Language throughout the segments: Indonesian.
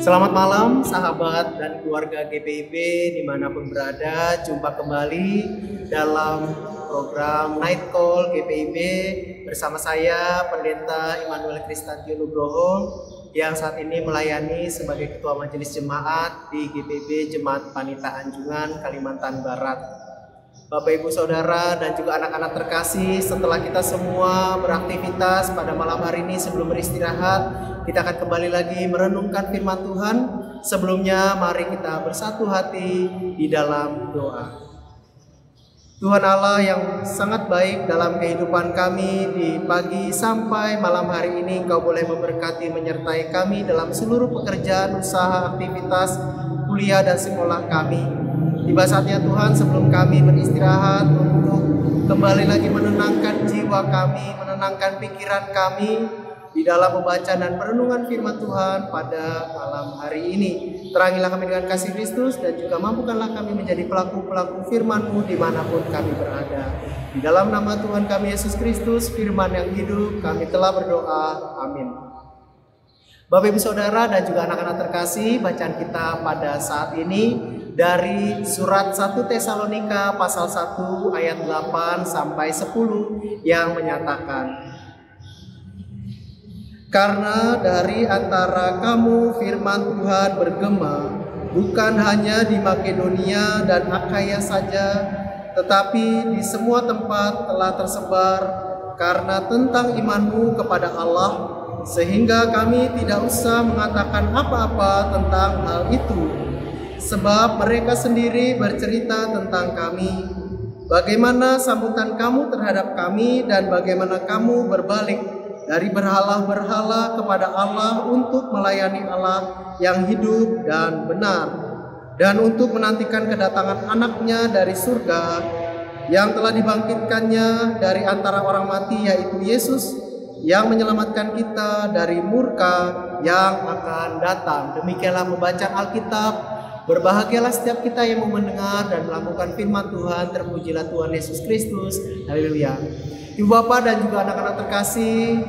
Selamat malam sahabat dan keluarga GPIB dimanapun berada. Jumpa kembali dalam program Night Call GPIB bersama saya Pendeta Immanuel Kristantio Nugroho yang saat ini melayani sebagai Ketua Majelis Jemaat di GPIB Jemaat Panita Anjungan, Kalimantan Barat. Bapak Ibu Saudara dan juga anak-anak terkasih, setelah kita semua beraktivitas pada malam hari ini sebelum beristirahat, kita akan kembali lagi merenungkan firman Tuhan. Sebelumnya mari kita bersatu hati di dalam doa. Tuhan Allah yang sangat baik dalam kehidupan kami di pagi sampai malam hari ini, Engkau boleh memberkati menyertai kami dalam seluruh pekerjaan, usaha, aktivitas, kuliah dan sekolah kami. Tiba saatnya Tuhan sebelum kami beristirahat untuk kembali lagi menenangkan jiwa kami, menenangkan pikiran kami di dalam membaca dan perenungan firman Tuhan pada malam hari ini. Terangilah kami dengan kasih Kristus dan juga mampukanlah kami menjadi pelaku-pelaku firman-Mu dimanapun kami berada. Di dalam nama Tuhan kami Yesus Kristus, firman yang hidup, kami telah berdoa. Amin. Bapak Ibu Saudara dan juga anak-anak terkasih, bacaan kita pada saat ini dari surat 1 Tesalonika pasal 1 ayat 8 sampai 10 yang menyatakan, karena dari antara kamu firman Tuhan bergema, bukan hanya di Makedonia dan Akhaya saja, tetapi di semua tempat telah tersebar karena tentang imanmu kepada Allah, sehingga kami tidak usah mengatakan apa-apa tentang hal itu. Sebab mereka sendiri bercerita tentang kami, bagaimana sambutan kamu terhadap kami dan bagaimana kamu berbalik dari berhala-berhala kepada Allah untuk melayani Allah yang hidup dan benar, dan untuk menantikan kedatangan anaknya dari surga yang telah dibangkitkannya dari antara orang mati, yaitu Yesus, yang menyelamatkan kita dari murka yang akan datang. Demikianlah pembacaan Alkitab. Berbahagialah setiap kita yang mau mendengar dan melakukan firman Tuhan. Terpujilah Tuhan Yesus Kristus. Haleluya. Ibu bapak dan juga anak-anak terkasih,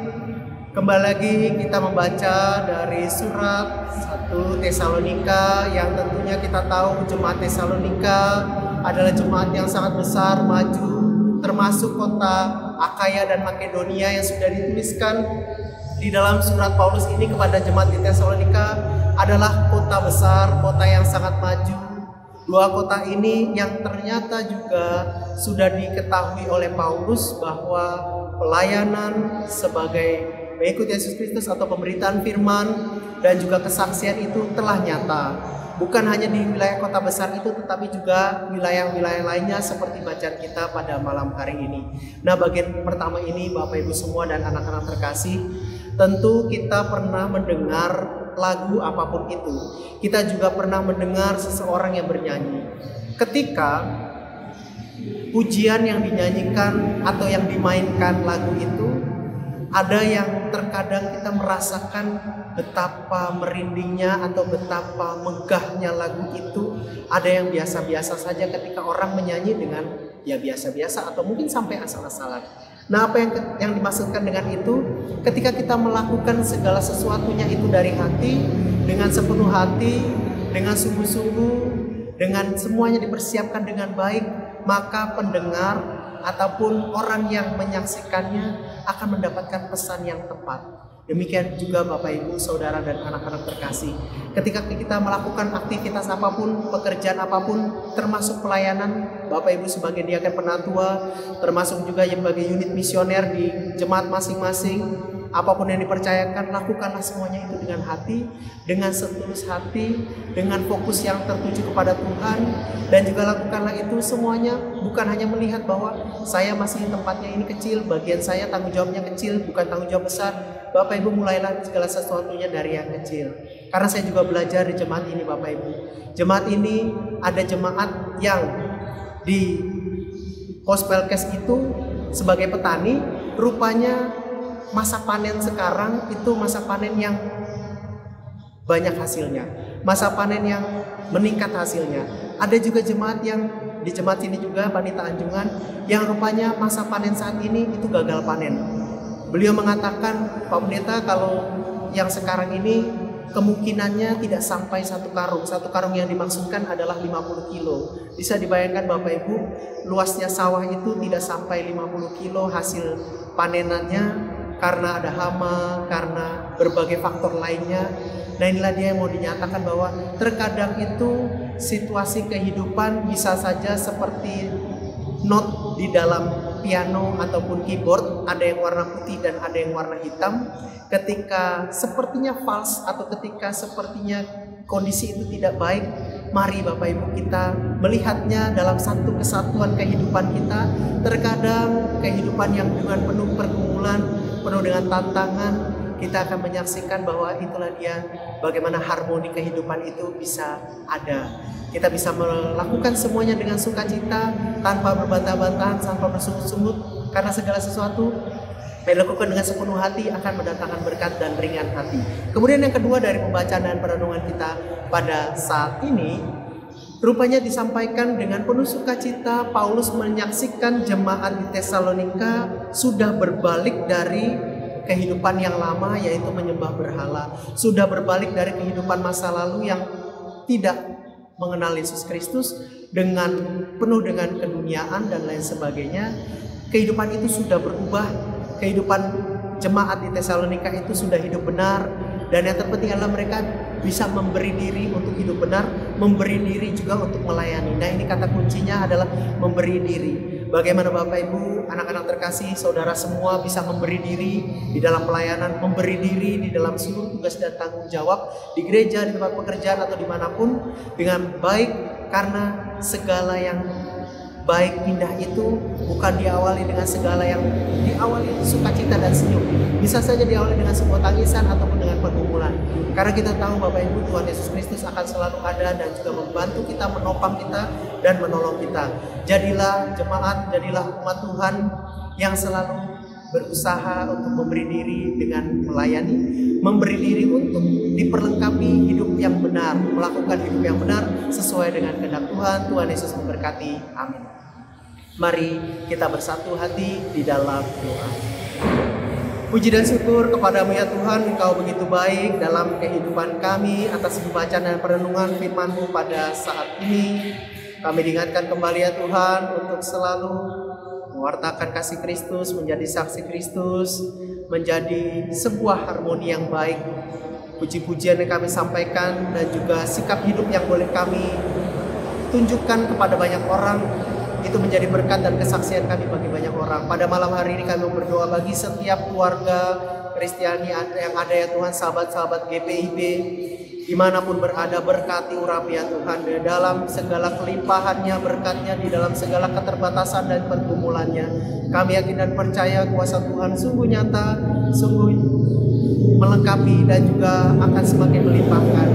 kembali lagi kita membaca dari surat 1 Tesalonika, yang tentunya kita tahu jemaat Tesalonika adalah jemaat yang sangat besar, maju, termasuk kota Akhaya dan Makedonia yang sudah dituliskan di dalam surat Paulus ini kepada jemaat di Tesalonika adalah kota besar, kota yang sangat maju. Dua kota ini yang ternyata juga sudah diketahui oleh Paulus bahwa pelayanan sebagai pengikut Yesus Kristus atau pemberitaan firman dan juga kesaksian itu telah nyata. Bukan hanya di wilayah kota besar itu, tetapi juga wilayah-wilayah lainnya seperti bacaan kita pada malam hari ini. Nah, bagian pertama ini Bapak Ibu semua dan anak-anak terkasih, tentu kita pernah mendengar lagu apapun itu. Kita juga pernah mendengar seseorang yang bernyanyi. Ketika pujian yang dinyanyikan atau yang dimainkan lagu itu, ada yang terkadang kita merasakan betapa merindingnya atau betapa megahnya lagu itu. Ada yang biasa-biasa saja ketika orang menyanyi dengan ya biasa-biasa atau mungkin sampai asal-asalan. Nah, apa yang dimaksudkan dengan itu? Ketika kita melakukan segala sesuatunya itu dari hati, dengan sepenuh hati, dengan sungguh-sungguh, dengan semuanya dipersiapkan dengan baik, maka pendengar ataupun orang yang menyaksikannya akan mendapatkan pesan yang tepat. Demikian juga Bapak Ibu, Saudara dan anak-anak terkasih. Ketika kita melakukan aktivitas apapun, pekerjaan apapun, termasuk pelayanan, Bapak Ibu sebagai diaken penatua, termasuk juga sebagai unit misioner di jemaat masing-masing, apapun yang dipercayakan, lakukanlah semuanya itu dengan hati, dengan setulus hati, dengan fokus yang tertuju kepada Tuhan, dan juga lakukanlah itu semuanya bukan hanya melihat bahwa saya masih tempatnya ini kecil, bagian saya tanggung jawabnya kecil, bukan tanggung jawab besar. Bapak Ibu, mulailah segala sesuatunya dari yang kecil. Karena saya juga belajar di jemaat ini Bapak Ibu. Jemaat ini ada jemaat yang di Gospelcast itu sebagai petani, rupanya masa panen sekarang itu masa panen yang banyak hasilnya, masa panen yang meningkat hasilnya. Ada juga jemaat yang di jemaat ini juga Panita Anjungan yang rupanya masa panen saat ini itu gagal panen. Beliau mengatakan, Pak Pendeta, kalau yang sekarang ini kemungkinannya tidak sampai 1 karung. 1 karung yang dimaksudkan adalah 50 kilo. Bisa dibayangkan Bapak Ibu, luasnya sawah itu tidak sampai 50 kilo hasil panenannya karena ada hama, karena berbagai faktor lainnya. Nah inilah dia yang mau dinyatakan bahwa terkadang itu situasi kehidupan bisa saja seperti not di dalam piano ataupun keyboard, ada yang warna putih dan ada yang warna hitam. Ketika sepertinya false atau ketika sepertinya kondisi itu tidak baik, mari Bapak Ibu kita melihatnya dalam satu kesatuan kehidupan kita. Terkadang kehidupan yang dengan penuh pergumulan, penuh dengan tantangan, kita akan menyaksikan bahwa itulah dia bagaimana harmoni kehidupan itu bisa ada. Kita bisa melakukan semuanya dengan sukacita, tanpa berbantah-bantahan, tanpa bersungut-sungut, karena segala sesuatu dilakukan dengan sepenuh hati akan mendatangkan berkat dan ringan hati. Kemudian yang kedua dari pembacaan dan perenungan kita pada saat ini, rupanya disampaikan dengan penuh sukacita Paulus menyaksikan jemaat di Tesalonika sudah berbalik dari kehidupan yang lama, yaitu menyembah berhala. Sudah berbalik dari kehidupan masa lalu yang tidak mengenal Yesus Kristus dengan penuh dengan keduniaan dan lain sebagainya. Kehidupan itu sudah berubah. Kehidupan jemaat di Tesalonika itu sudah hidup benar, dan yang terpenting adalah mereka bisa memberi diri untuk hidup benar, memberi diri juga untuk melayani. Nah ini kata kuncinya adalah memberi diri. Bagaimana Bapak Ibu, anak-anak terkasih, saudara semua bisa memberi diri di dalam pelayanan, memberi diri di dalam seluruh tugas dan tanggung jawab di gereja, di tempat pekerjaan atau dimanapun dengan baik, karena segala yang baik indah itu bukan diawali dengan segala yang diawali sukacita dan senyum. Bisa saja diawali dengan sebuah tangisan ataupun dengan pergumulan. Karena kita tahu Bapak Ibu, Tuhan Yesus Kristus akan selalu ada dan juga membantu kita, menopang kita dan menolong kita. Jadilah jemaat, jadilah umat Tuhan yang selalu berusaha untuk memberi diri dengan melayani, memberi diri untuk diperlengkapi hidup yang benar, melakukan hidup yang benar sesuai dengan kehendak Tuhan. Tuhan Yesus memberkati. Amin. Mari kita bersatu hati di dalam doa. Puji dan syukur kepadamu ya Tuhan, Engkau begitu baik dalam kehidupan kami. Atas pembacaan dan perenungan firman-Mu pada saat ini, kami diingatkan kembali ya Tuhan untuk selalu mewartakan kasih Kristus, menjadi saksi Kristus, menjadi sebuah harmoni yang baik. Puji-pujian yang kami sampaikan dan juga sikap hidup yang boleh kami tunjukkan kepada banyak orang, itu menjadi berkat dan kesaksian kami bagi banyak orang. Pada malam hari ini kami berdoa bagi setiap keluarga Kristiani yang ada ya Tuhan, sahabat-sahabat GPIB, dimanapun berada, berkati urapi ya Tuhan, di dalam segala kelimpahannya, berkatnya, di dalam segala keterbatasan dan pergumulannya. Kami yakin dan percaya kuasa Tuhan sungguh nyata, sungguh melengkapi dan juga akan semakin melimpahkan.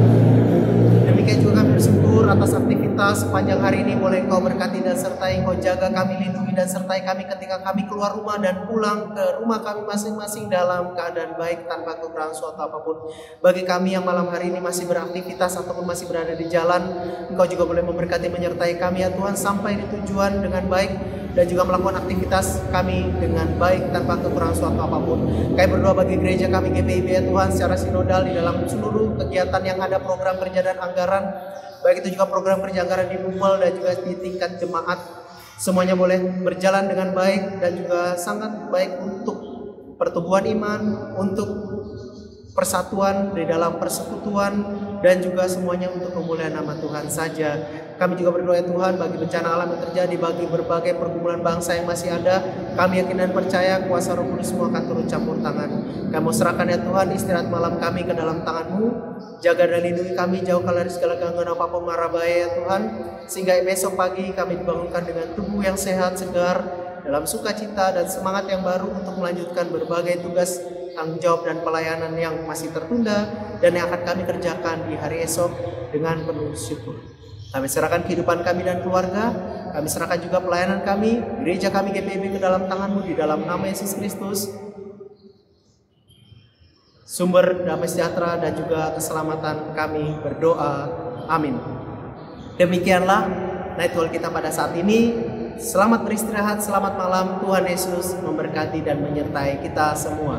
Demikian juga kami bersyukur atas aktivitas sepanjang hari ini, boleh Engkau berkati dan sertai, Engkau jaga kami, lindungi dan sertai kami ketika kami keluar rumah dan pulang ke rumah kami masing-masing dalam keadaan baik tanpa kekurangan suatu apapun. Bagi kami yang malam hari ini masih beraktivitas ataupun masih berada di jalan, Engkau juga boleh memberkati menyertai kami ya Tuhan sampai di tujuan dengan baik dan juga melakukan aktivitas kami dengan baik tanpa kekurangan suatu apapun. Kami berdoa bagi gereja kami GPIB ya Tuhan secara sinodal di dalam seluruh kegiatan yang ada, program kerja dan anggaran, baik itu juga program kerja anggaran di Bumel dan juga di tingkat jemaat, semuanya boleh berjalan dengan baik dan juga sangat baik untuk pertumbuhan iman, untuk persatuan di dalam persekutuan, dan juga semuanya untuk kemuliaan nama Tuhan saja. Kami juga berdoa ya Tuhan bagi bencana alam yang terjadi, bagi berbagai pergumulan bangsa yang masih ada. Kami yakin dan percaya kuasa Roh Kudus semua akan turun campur tangan. Kami serahkan ya Tuhan istirahat malam kami ke dalam tangan-Mu. Jaga dan lindungi kami, jauhkan dari segala gangguan apapun mara bahaya ya Tuhan, sehingga besok pagi kami dibangunkan dengan tubuh yang sehat, segar, dalam sukacita dan semangat yang baru untuk melanjutkan berbagai tugas, tanggung jawab dan pelayanan yang masih tertunda dan yang akan kami kerjakan di hari esok dengan penuh syukur. Kami serahkan kehidupan kami dan keluarga, kami serahkan juga pelayanan kami, gereja kami GPIB ke dalam tangan-Mu, di dalam nama Yesus Kristus, sumber damai sejahtera dan juga keselamatan kami berdoa. Amin. Demikianlah Night Call kita pada saat ini. Selamat beristirahat, selamat malam. Tuhan Yesus memberkati dan menyertai kita semua.